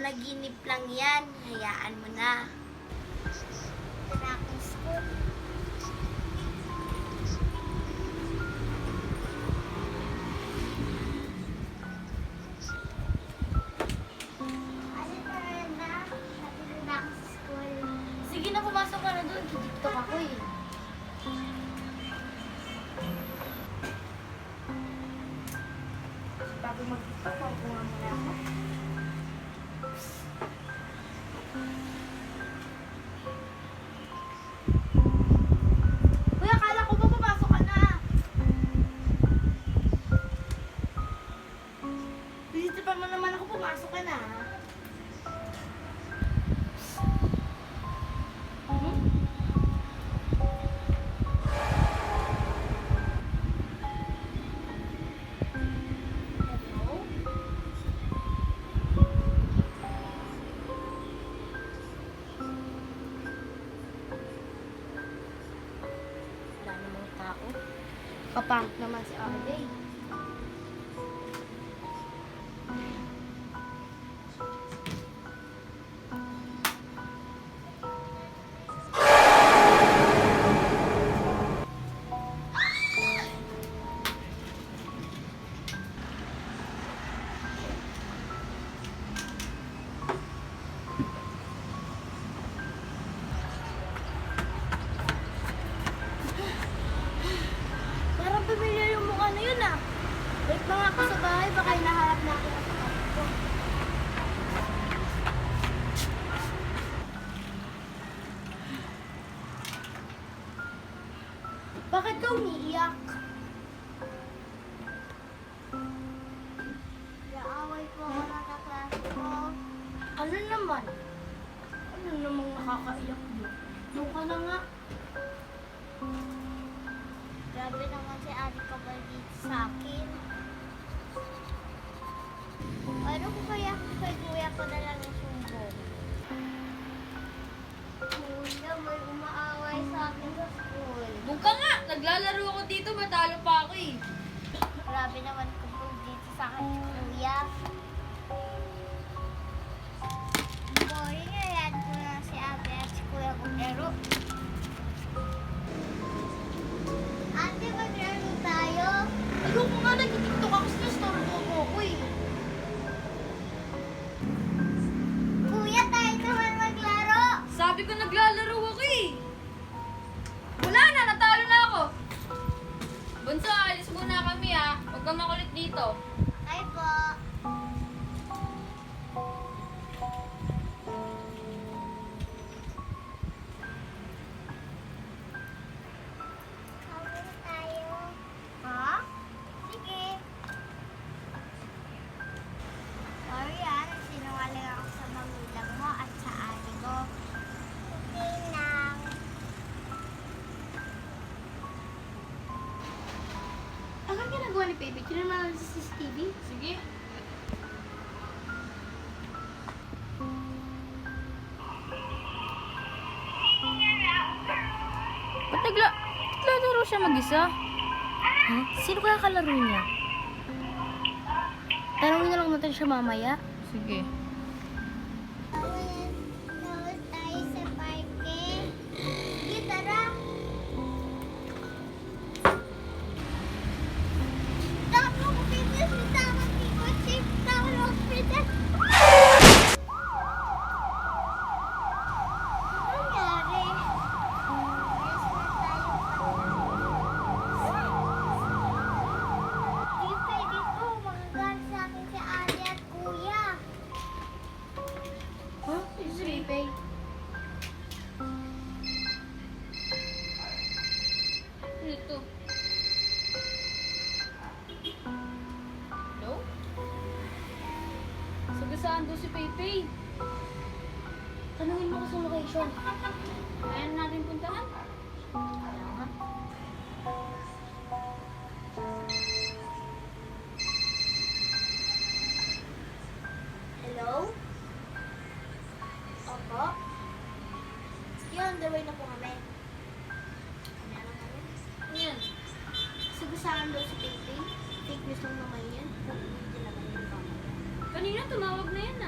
Panaginip lang yan. Hayaan mo na. Ito na akong school. Sige na, pumasok ka na doon. TikTok ako eh. Bago mag-TikTok, mabuha mo na ako. Uy, akala ko ba pumasok ka na? Visita pa mo naman ako, pumasok ka na. Kapangit naman si Ate. Parang pamilya yung mukha na yun ah. Wait lang ako sa bahay, baka hinahanap na ako ng kapatid ko. Bakit ka umiiyak? Naaway po ako ng kaklase ko. Ano naman? Ano namang nakakaiyak mo? Doon ka na nga. Grabe naman si Ate Kabalik sa akin. Ano ko kaya kay kuya ko na lang sumbong? Kuya, may umaaway sa akin sa school. Doon ka nga! Naglalaro ako dito, matalo pa ako eh. Grabe naman kumpul dito sa akin si kuya. Boring na yan ko na si ate at si kuya maglaro. Ate, maglaro tayo? Ayoko nga, nag-tiktok ako sa storbo ko eh. Kuya, tayo naman maglaro. Sabi ko naglalaro ako eh. Wala na, natalo na ako. Bunso, alis muna kami ah. Huwag kang makulit dito. Hi po. Kawin tayo. Ha? Sige. Sorry ah, nagsinungaling ako sa magulang mo at sa ate ko. Okay lang. Anong ginagawa ni Baby? Tinan naman sa CCTV. Sige. Ba't naglalaro siya mag-isa? Huh? Sino kaya kalaro niya? Tanungin na lang natin siya mamaya. Sige. Tayo sa parke. Sige, tara. Tama ko, Pitas. Tama ko, Chief. Tama ko, Pitas. Ano nangyari? Ayos na tayo pa. Di pwede to. Magagalit sa akin si ate at kuya. Huh? Si Pepe. Ito. Hello? Sagasaan daw si Pepe. Tanungin mo ko sa location. Kaya natin puntahan. Kaya nga. Hello? Opo? Sige, on the way na po kami. Ano kami? Ano yan? Sagasaan daw si Pepe. Fake news lang naman yan. Hindi naman yung pamilya. Kanina tumawag na yan ah.